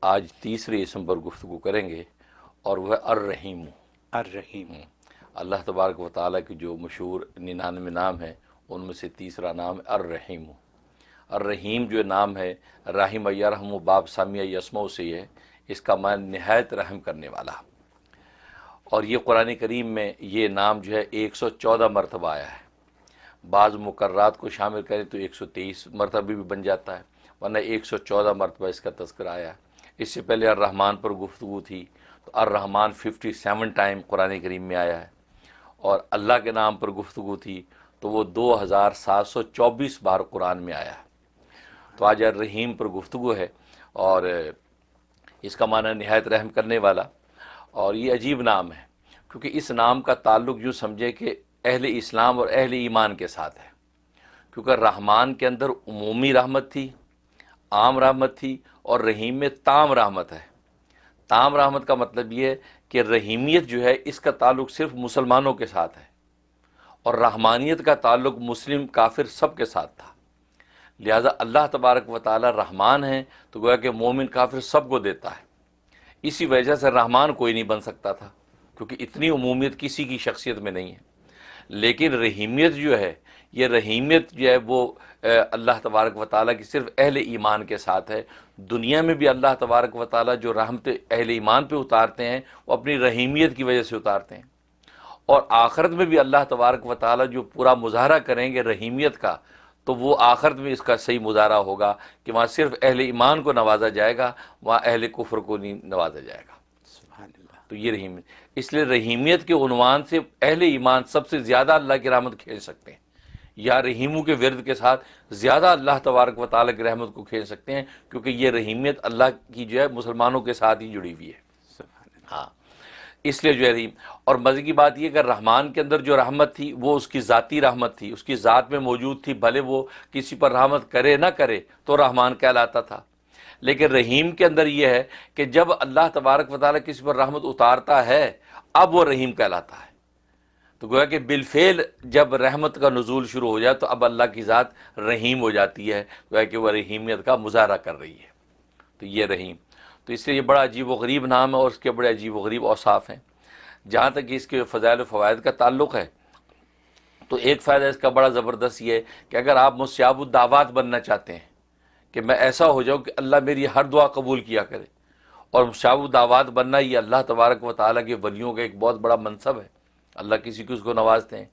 آج تیسرے اسم پر گفتگو کریں گے اور وہ ہے الرحیم۔ الرحیم۔ اللہ تبارک و تعالیٰ کے جو مشہور 99 نام ہیں ان میں سے تیسرا نام ہے الرحیم۔ الرحیم جو نام ہے، رحم یرحم باب سامیہ یسمع سے ہے، اس کا معنی نہایت رحم کرنے والا، اور یہ قرآن کریم میں یہ نام جو ہے 114 مرتبہ آیا ہے۔ بعض مقررات کو شامل کریں تو 123 مرتبہ بھی بن جاتا ہے، ورنہ 114 مرتبہ اس کا تذکرہ آیا ہے۔ اس سے پہلے الرحمن پر گفتگو تھی تو الرحمن 57 ٹائم قرآن کریم میں آیا ہے، اور اللہ کے نام پر گفتگو تھی تو وہ 2724 بار قرآن میں آیا ہے۔ تو آج الرحیم پر گفتگو ہے، اور اس کا معنی نہایت رحم کرنے والا، اور یہ عجیب نام ہے کیونکہ اس نام کا تعلق یوں سمجھے کہ اہل اسلام اور اہل ایمان کے ساتھ ہے، کیونکہ رحمان کے اندر عمومی رحمت تھی، عام رحمت تھی، اور رحیم میں تام رحمت ہے۔ تام رحمت کا مطلب یہ ہے کہ رحیمیت جو ہے اس کا تعلق صرف مسلمانوں کے ساتھ ہے، اور رحمانیت کا تعلق مسلم کافر سب کے ساتھ تھا۔ لہذا اللہ تبارک و تعالی رحمان ہے تو گویا کہ مومن کافر سب کو دیتا ہے، اسی وجہ سے رحمان کوئی نہیں بن سکتا تھا کیونکہ اتنی عمومیت کسی کی شخصیت میں نہیں ہے۔ لیکن رحیمیت جو ہے، یہ رحیمیت جو ہے وہ اللہ تبارک و تعالیٰ کی صرف اہل ایمان کے ساتھ ہے۔ دنیا میں بھی اللہ تبارک و تعالیٰ جو رحمت اہل ایمان پہ اتارتے ہیں وہ اپنی رحیمیت کی وجہ سے اتارتے ہیں، اور آخرت میں بھی اللہ تبارک و تعالیٰ جو پورا مظاہرہ کریں گے رحیمیت کا، تو وہ آخرت میں اس کا صحیح مظاہرہ ہوگا کہ وہاں صرف اہل ایمان کو نوازا جائے گا، وہاں اہل کفر کو نہیں نوازا جائے گا۔ سبحان اللہ۔ تو یہ رحیمیت، اس لیے رحیمیت کے عنوان سے اہل ایمان سب سے زیادہ اللہ کی رحمت کھینچ سکتے ہیں، یا رحیموں کے ورد کے ساتھ زیادہ اللہ تبارک و تعالیٰ کی رحمت کو کھینچ سکتے ہیں، کیونکہ یہ رحیمیت اللہ کی جو ہے مسلمانوں کے ساتھ ہی جڑی ہوئی ہے۔ سبحان اللہ۔ ہاں، اس لیے جو ہے رحیم، اور مزے کی بات یہ کہ رحمان کے اندر جو رحمت تھی وہ اس کی ذاتی رحمت تھی، اس کی ذات میں موجود تھی، بھلے وہ کسی پر رحمت کرے نہ کرے تو رحمان کہلاتا تھا۔ لیکن رحیم کے اندر یہ ہے کہ جب اللہ تبارک و تعالیٰ کسی پر رحمت اتارتا ہے اب وہ رحیم کہلاتا ہے۔ تو گویا کہ بالفعل جب رحمت کا نزول شروع ہو جائے تو اب اللہ کی ذات رحیم ہو جاتی ہے، گویا کہ وہ رحیمیت کا مظاہرہ کر رہی ہے۔ تو یہ رحیم، تو اس سے یہ بڑا عجیب و غریب نام ہے، اور اس کے بڑے عجیب و غریب اوصاف ہیں۔ جہاں تک کہ اس کے فضائل و فوائد کا تعلق ہے تو ایک فائدہ اس کا بڑا زبردست یہ ہے کہ اگر آپ مستجاب الدعوات بننا چاہتے ہیں کہ میں ایسا ہو جاؤں کہ اللہ میری ہر دعا قبول کیا کرے، اور مستجاب الدعوات بننا یہ اللہ تبارک و تعالیٰ کے ولیوں کا ایک بہت بڑا منصب ہے، اللہ کسی کو اس کو نوازتے ہیں،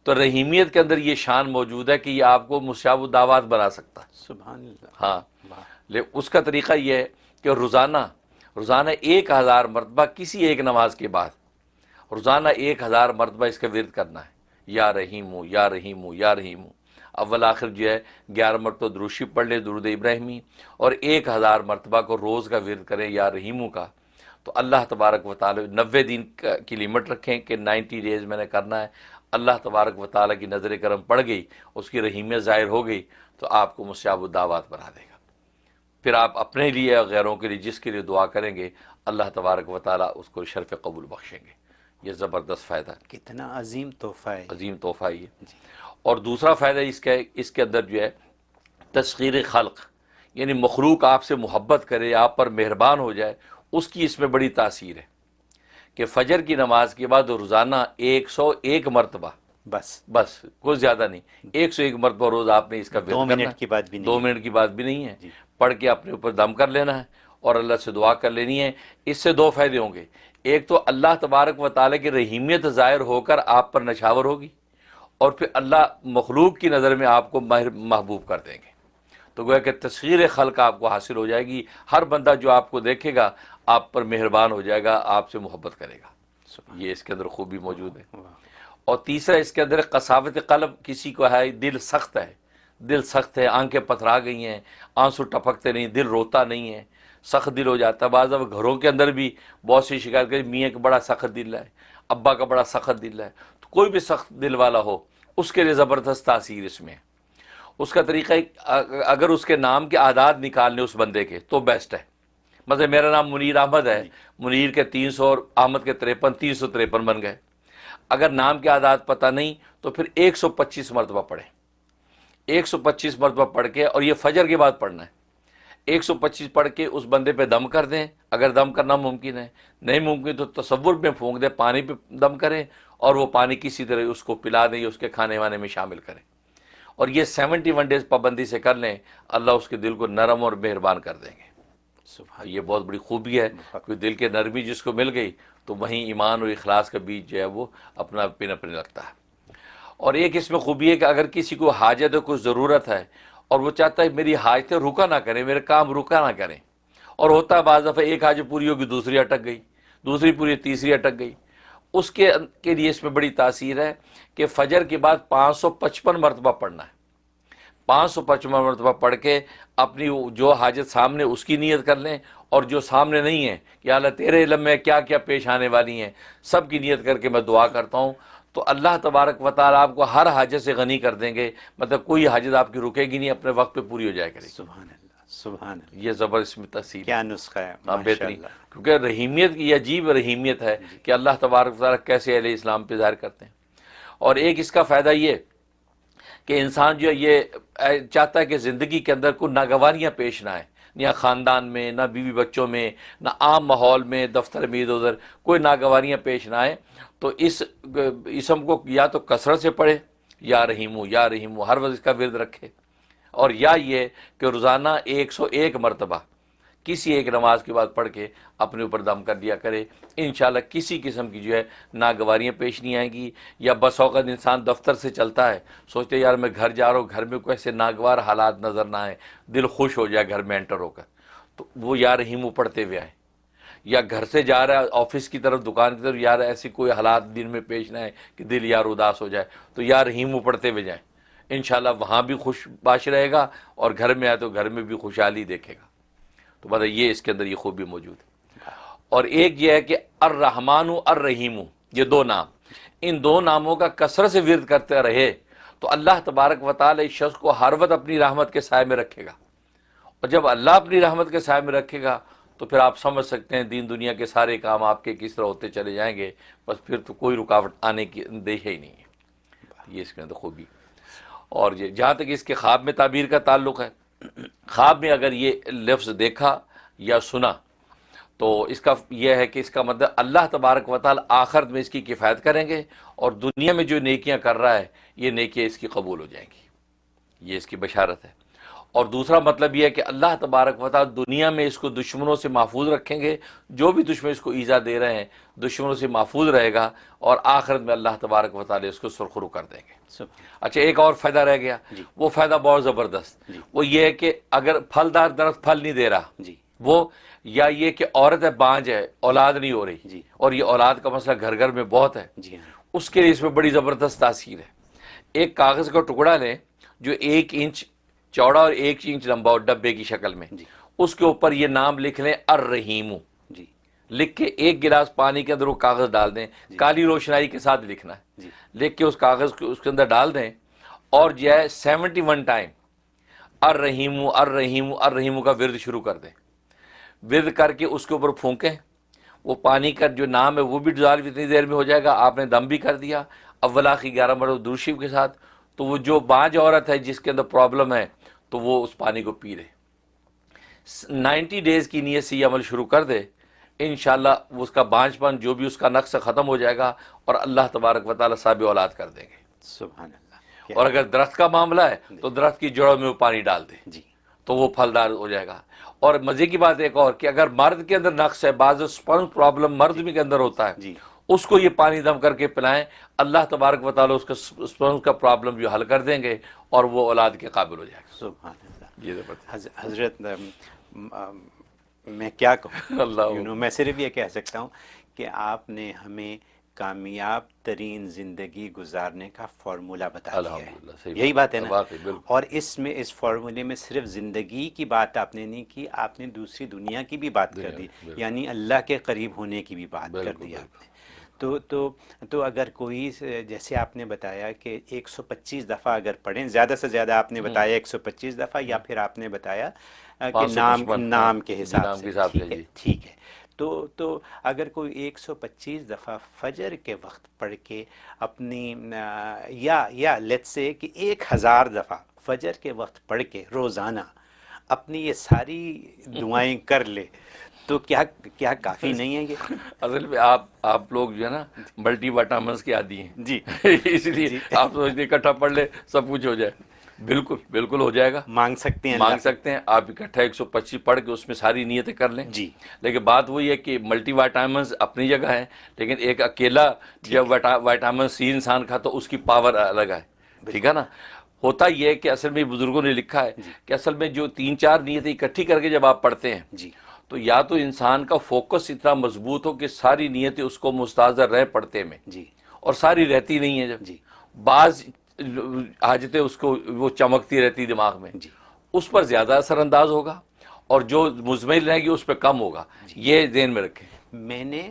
تو رحیمیت کے اندر یہ شان موجود ہے کہ یہ آپ کو مستجاب الدعوات بنا سکتا ہے۔ سبحان اللہ۔ ہاں، واہ۔ اس کا طریقہ یہ ہے کہ روزانہ 1000 مرتبہ کسی ایک نماز کے بعد روزانہ 1000 مرتبہ اس کا ورد کرنا ہے، یا رحیم یا رحیم یا رحیم۔ اول آخر جو ہے 11 مرتبہ درود شریف پڑھ لیں، درود ابراہیمی، اور 1000 مرتبہ کو روز کا ورد کریں یا رحیموں کا، تو اللہ تبارک و تعالی 90 دن کی لمٹ رکھیں کہ 90 ڈیز میں نے کرنا ہے۔ اللہ تبارک و تعالیٰ کی نظر کرم پڑ گئی، اس کی رحیمیت ظاہر ہو گئی تو آپ کو مستجاب الدعوات بنا دے گا۔ پھر آپ اپنے لیے اور غیروں کے لیے جس کے لیے دعا کریں گے اللہ تبارک و تعالیٰ اس کو شرف قبول بخشیں گے۔ یہ زبردست فائدہ، کتنا عظیم تحفہ ہے۔ عظیم تحفہ یہ۔ جی۔ اور دوسرا فائدہ اس کے اندر جو ہے تسخیر خلق، یعنی مخلوق آپ سے محبت کرے، آپ پر مہربان ہو جائے، اس کی اس میں بڑی تاثیر ہے کہ فجر کی نماز کے بعد روزانہ 101 مرتبہ، بس کوئی زیادہ نہیں، 101 مرتبہ روز آپ نے اس کا ورد کرنا ہے۔ 2 منٹ کی بات بھی نہیں 2 منٹ کی بات بھی نہیں ہے، جی۔ پڑھ کے اپنے اوپر دم کر لینا ہے اور اللہ سے دعا کر لینی ہے۔ اس سے 2 فائدے ہوں گے، ایک تو اللہ تبارک و تعالیٰ کی رحیمیت ظاہر ہو کر آپ پر نشاور ہوگی، اور پھر اللہ مخلوق کی نظر میں آپ کو محبوب کر دیں گے۔ تو گویا کہ تسخیر خلق آپ کو حاصل ہو جائے گی، ہر بندہ جو آپ کو دیکھے گا آپ پر مہربان ہو جائے گا، آپ سے محبت کرے گا۔ یہ اس کے اندر خوبی موجود ہے۔ اور تیسرا اس کے اندر قساوت قلب، کسی کو ہے دل سخت ہے، دل سخت ہے، آنکھیں پتھرا گئی ہیں، آنسو ٹپکتے نہیں، دل روتا نہیں ہے، سخت دل ہو جاتا ہے۔ بعض اب گھروں کے اندر بھی بہت سی شکایت کریں میاں کا بڑا سخت دل ہے، ابا کا بڑا سخت دل ہے، تو کوئی بھی سخت دل والا ہو اس کے لیے زبردست تاثیر اس میں ہے۔ اس کا طریقہ اگر اس کے نام کے اعداد نکالنے اس بندے کے تو بیسٹ ہے۔ مثلا میرا نام منیر احمد ہے، منیر کے 300 اور احمد کے 53، 353 بن گئے۔ اگر نام کے اعداد پتہ نہیں تو پھر 125 مرتبہ پڑھیں، 125 مرتبہ پڑھ کے، اور یہ فجر کے بعد پڑھنا ہے۔ 125 پڑھ کے اس بندے پہ دم کر دیں، اگر دم کرنا ممکن ہے، نہیں ممکن تو تصور میں پھونک دیں، پانی پہ دم کریں اور وہ پانی کسی طرح اس کو پلا دیں یا اس کے کھانے وانے میں شامل کریں، اور یہ 71 ڈیز پابندی سے کر لیں، اللہ اس کے دل کو نرم اور مہربان کر دیں گے۔ سبحان یہ بہت بڑی خوبی ہے کہ دل کے نرمی جس کو مل گئی تو وہیں ایمان اور اخلاص کا بیج جو ہے وہ اپنا پنپنے لگتا ہے۔ اور ایک اس میں خوبی ہے کہ اگر کسی کو حاجت ہے، کوئی ضرورت ہے اور وہ چاہتا ہے میری حاجتیں رکا نہ کریں، میرے کام رکا نہ کریں، اور ہوتا ہے بعض دفعہ ایک حاجت پوری ہوگی دوسری اٹک گئی، دوسری پوری تیسری اٹک گئی، اس کے لیے اس میں بڑی تاثیر ہے کہ فجر کے بعد 555 مرتبہ پڑھنا ہے، 555 مرتبہ پڑھ کے اپنی جو حاجت سامنے اس کی نیت کر لیں، اور جو سامنے نہیں ہے کہ اللہ تیرے علم میں کیا کیا پیش آنے والی ہیں سب کی نیت کر کے میں دعا کرتا ہوں، تو اللہ تبارک و تعالیٰ آپ کو ہر حاجت سے غنی کر دیں گے، مطلب کوئی حاجت آپ کی رکے گی نہیں، اپنے وقت پہ پوری ہو جائے کرے گی۔ سبحان اللہ، سبحان اللہ، یہ زبردست میں تفصیل کیا نسخہ ہے، ہاں ماشاء بہترین، اللہ۔ کیونکہ رحیمیت کی یہ عجیب رحیمیت ہے کہ اللہ تبارک و تعالیٰ کیسے اہل اسلام پہ ظاہر کرتے ہیں۔ اور ایک اس کا فائدہ یہ کہ انسان جو ہے یہ چاہتا ہے کہ زندگی کے اندر کوئی ناگواریاں پیش نہ آئیں، نہ خاندان میں، نہ بیوی بچوں میں، نہ عام ماحول میں، دفتر میں ادھر ادھر کوئی ناگواریاں پیش نہ آئیں، تو اس اسم کو یا تو کثرت سے پڑھے، یا رحیمو یا رحیمو، ہر وقت اس کا ورد رکھے، اور یا یہ کہ روزانہ 101 مرتبہ کسی ایک نماز کے بعد پڑھ کے اپنے اوپر دم کر دیا کرے، انشاءاللہ کسی قسم کی جو ہے ناگواریاں پیش نہیں آئیں گی۔ یا بس اوقات انسان دفتر سے چلتا ہے، سوچتے یار میں گھر جا رہا ہوں، گھر میں کوئی ایسے ناگوار حالات نظر نہ آئے، دل خوش ہو جائے گھر میں انٹر ہو کر، تو وہ یا رحیمو پڑھتے ہوئے آئیں۔ یا گھر سے جا رہا ہے آفس کی طرف، دکان کی طرف، یار ایسی کوئی حالات دن میں پیش نہ آئے کہ دل یار اداس ہو جائے، تو یا رحیمو پڑھتے ہوئے جائیں، انشاءاللہ وہاں بھی خوش باش رہے گا، اور گھر میں آئے تو گھر میں بھی خوشحالی دیکھے گا۔ تو بتا یہ اس کے اندر یہ خوبی موجود ہے۔ اور ایک یہ ہے کہ الرحمن الرحیم، یہ دو نام، ان دو ناموں کا کثرت سے ورد کرتے رہے تو اللہ تبارک و تعالی اس شخص کو ہر وقت اپنی رحمت کے سائے میں رکھے گا، اور جب اللہ اپنی رحمت کے سائے میں رکھے گا تو پھر آپ سمجھ سکتے ہیں دین دنیا کے سارے کام آپ کے کس طرح ہوتے چلے جائیں گے، بس پھر تو کوئی رکاوٹ آنے کی اندیشہ ہی نہیں ہے۔ یہ اس کے اندر خوبی۔ اور جہاں تک اس کے خواب میں تعبیر کا تعلق ہے، خواب میں اگر یہ لفظ دیکھا یا سنا تو اس کا یہ ہے کہ اس کا مطلب اللہ تبارک و تعالی آخرت میں اس کی کفایت کریں گے، اور دنیا میں جو نیکیاں کر رہا ہے یہ نیکیاں اس کی قبول ہو جائیں گی، یہ اس کی بشارت ہے۔ اور دوسرا مطلب یہ ہے کہ اللہ تبارک و تعالی دنیا میں اس کو دشمنوں سے محفوظ رکھیں گے، جو بھی دشمن اس کو ایذا دے رہے ہیں دشمنوں سے محفوظ رہے گا، اور آخرت میں اللہ تبارک و تعالی اس کو سرخرو کر دیں گے۔ اچھا ایک اور فائدہ رہ گیا، وہ فائدہ بہت زبردست، وہ یہ ہے کہ اگر پھلدار درخت پھل نہیں دے رہا، وہ یا یہ کہ عورت ہے بانج ہے، اولاد نہیں ہو رہی، اور یہ اولاد کا مسئلہ گھر گھر میں بہت ہے، اس کے لیے اس میں بڑی زبردست تاثیر ہے۔ ایک کاغذ کا ٹکڑا لیں جو 1 انچ چوڑا اور 1 انچ لمبا اور ڈبے کی شکل میں، اس کے اوپر یہ نام لکھ لیں الرحیم، لکھ کے 1 گلاس پانی کے اندر وہ کاغذ ڈال دیں، کالی روشنائی کے ساتھ لکھنا ہے، لکھ کے اس کاغذ کو اس کے اندر ڈال دیں، اور جو ہے 71 ٹائم الرحیم الرحیم الرحیم کا ورد شروع کر دیں، ورد کر کے اس کے اوپر پھونکیں، وہ پانی کا جو نام ہے وہ بھی ڈزالو اتنی دیر میں ہو جائے گا، آپ نے دم بھی کر دیا اولا کی 11 مرتبہ درود شریف کے ساتھ، تو وہ جو بانج عورت ہے جس کے اندر پرابلم ہے تو وہ اس پانی کو پی لے، 90 ڈیز کی نیت سے یہ عمل شروع کر دے، انشاءاللہ اس کا بانج پن جو بھی اس کا نقص ختم ہو جائے گا، اور اللہ تبارک و تعالی صاحب اولاد کر دیں گے۔ سبحان اللہ۔ اور اگر درخت کا معاملہ ہے تو درخت کی جڑوں میں وہ پانی ڈال دے تو وہ پھلدار ہو جائے گا۔ اور مزے کی بات ایک اور کہ اگر مرد کے اندر نقص ہے، بعض سپرم پرابلم مرد بھی کے اندر ہوتا ہے، اس کو یہ پانی دم کر کے پلائیں، اللہ تبارک و تعالیٰ اس کا سپرم کا پرابلم جو حل کر دیں گے، اور وہ اولاد کے قابل ہو جائے گا۔ سبحان اللہ۔ یہ زبردست۔ حضرت میں کیا کہوں، اللہ میں صرف یہ کہہ سکتا ہوں کہ آپ نے ہمیں کامیاب ترین زندگی گزارنے کا فارمولہ بتا دیا ہے، یہی بات ہے نا؟ اور اس میں اس فارمولے میں صرف زندگی کی بات آپ نے نہیں کی، آپ نے دوسری دنیا کی بھی بات کر دی، یعنی اللہ کے قریب ہونے کی بھی بات کر دی آپ نے۔ تو اگر کوئی جیسے آپ نے بتایا کہ 125 دفعہ اگر پڑھیں، زیادہ سے زیادہ آپ نے بتایا 125 دفعہ، یا پھر آپ نے بتایا کہ نام کے حساب سے، ٹھیک ہے، تو اگر کوئی 125 دفعہ فجر کے وقت پڑھ کے اپنی یا لیٹس سے کہ 1000 دفعہ فجر کے وقت پڑھ کے روزانہ اپنی یہ ساری دعائیں کر لے تو کیا کافی نہیں ہے یہ؟ اصل میں آپ لوگ جو ہے نا ملٹی وٹامنس کے عادی ہیں جی اس لیے آپ سوچتے اکٹھا پڑھ لے سب کچھ ہو جائے. بالکل ہو جائے گا. مانگ سکتے ہیں مانگ سکتے ہیں آپ اکٹھا 125 پڑھ کے اس میں ساری نیتیں کر لیں. جی لیکن بات وہی ہے کہ ملٹی وائٹامنس اپنی جگہ ہے، لیکن ایک اکیلا جب وائٹامن سی انسان کھا تو اس کی پاور الگ ہے. ٹھیک ہے نا. ہوتا یہ ہے کہ اصل میں بزرگوں نے لکھا ہے کہ اصل میں جو 3-4 نیتیں اکٹھی کر کے جب آپ پڑھتے ہیں جی تو یا تو انسان کا فوکس اتنا مضبوط ہو کہ ساری نیتیں اس کو مستحضر رہ پڑھتے میں، جی اور ساری رہتی نہیں ہیں. جب جی بعض حاجتیں اس کو وہ چمکتی رہتی دماغ میں، جی اس پر زیادہ اثر انداز ہوگا، اور جو مزمل رہے گی اس پہ کم ہوگا. یہ ذہن میں رکھیں. میں نے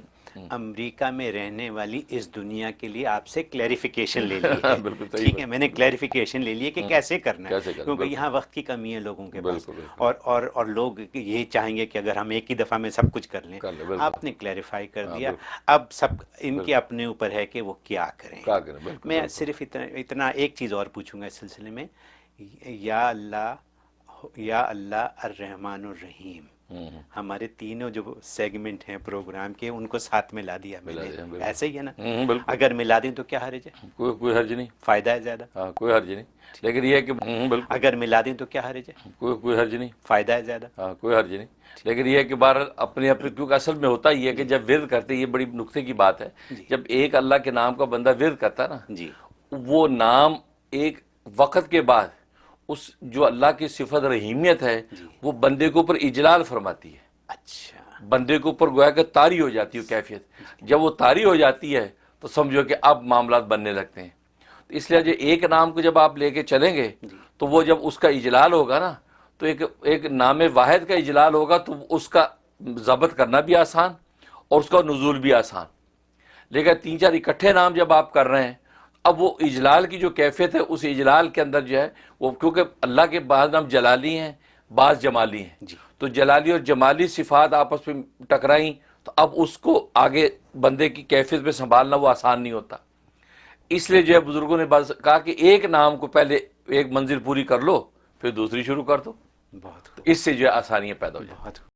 امریکہ میں رہنے والی اس دنیا کے لیے آپ سے کلیریفیکیشن لے لی ہے. بالکل صحیح ٹھیک ہے، میں نے کلیریفیکیشن لے لی ہے کہ کیسے کرنا ہے، کیسے کرنا، کیونکہ بالکل. یہاں وقت کی کمی ہے لوگوں کے پاس، بالکل بالکل اور لوگ یہ چاہیں گے کہ اگر ہم ایک ہی دفعہ میں سب کچھ کر لیں. کر لیں. بالکل آپ نے کلیریفائی کر ہاں، دیا. بالکل اب سب ان کے اپنے اوپر ہے کہ وہ کیا کریں. کیا کریں. بالکل میں بالکل. صرف اتنا ایک چیز اور پوچھوں گا اس سلسلے میں. یا اللہ الرحمن الرحیم، ہمارے تینوں جو سیگمنٹ ہیں پروگرام کے ان کو ساتھ میں لا دیا میں نے. بالکل. ایسے ہی ہے نا؟ بالکل. اگر ملا دیں تو کیا حرج ہے؟ کوئی حرج نہیں. فائدہ ہے زیادہ. ہاں کوئی حرج نہیں. لیکن یہ ہے کہ بالکل اگر ملا دیں تو کیا حرج ہے؟ کوئی حرج نہیں. فائدہ ہے زیادہ. ہاں کوئی حرج نہیں. لیکن یہ ہے کہ بہرحال اپنے کیونکہ اصل میں ہوتا یہ ہے کہ جب ورد کرتے، یہ بڑی نقطے کی بات ہے، جب ایک اللہ کے نام کا بندہ ورد کرتا نا، جی وہ نام ایک وقت کے بعد اس جو اللہ کی صفت رحیمیت ہے وہ بندے کے اوپر اجلال فرماتی ہے. اچھا. بندے کے اوپر گویا کہ طاری ہو جاتی ہے کیفیت. جب وہ طاری ہو جاتی ہے تو سمجھو کہ اب معاملات بننے لگتے ہیں. تو اس لیے جو ایک نام کو جب آپ لے کے چلیں گے تو وہ جب اس کا اجلال ہوگا نا، تو ایک نام واحد کا اجلال ہوگا تو اس کا ضبط کرنا بھی آسان اور اس کا نزول بھی آسان. لیکن 3-4 اکٹھے نام جب آپ کر رہے ہیں، اب وہ اجلال کی جو کیفیت ہے اس اجلال کے اندر جو ہے وہ، کیونکہ اللہ کے بعض نام جلالی ہیں بعض جمالی ہیں، تو جلالی اور جمالی صفات آپس میں ٹکرائیں تو اب اس کو آگے بندے کی کیفیت میں سنبھالنا وہ آسان نہیں ہوتا. اس لیے جو ہے بزرگوں نے کہا کہ ایک نام کو پہلے ایک منزل پوری کر لو پھر دوسری شروع کر دو. بہت اس سے جو ہے آسانیاں پیدا ہو جائیں.